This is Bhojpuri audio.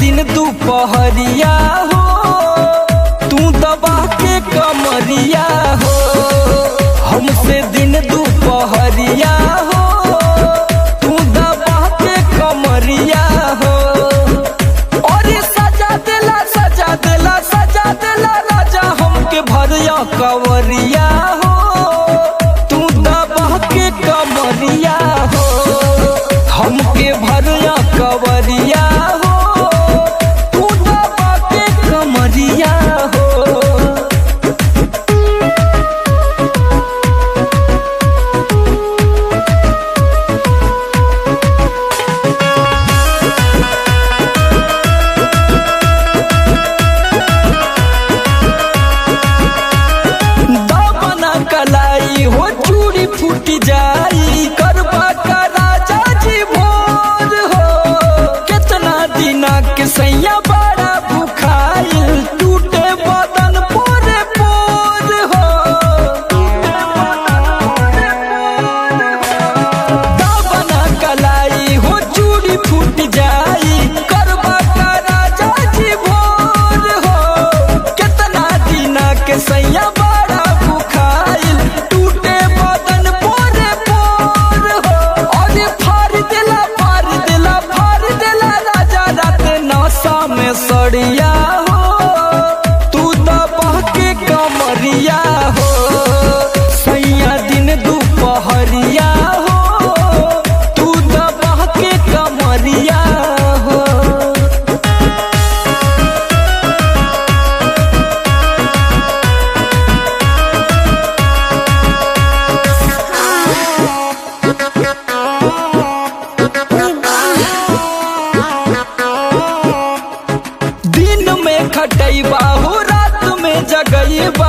दिन दोपहरिया हो तू दबा के कमरिया हो, हमसे दिन दोपहरिया हो तू दबा के कमरिया हो। और सजा देला सजा देला सजा देला राजा हमके भरिया कवरिया हो तू दबा के कमरिया हो, हमके भरिया कवरिया हो तू दबा के कमरिया हो। दामना कलाई हो चूड़ी फूट जाई करबा का राजा जी भोर हो, कितना दिना के सैया बड़ा भुखाइल टूटे बदन पोरे पोर हो। दामना कलाई हो चूड़ी फूट जाई करबा का राजा जी भोर हो, कितना दिना के सैया बड़ा भुखाइल टूटे बदन पोरे पोर हो। और फाड़ देला राजा रात नशा में सड़िया हो तू दबा के कमरिया हो, सैया दिन दोपहरिया हो तू दबा के कमरिया हो। दिन में खटैबा हो रात में जगैबा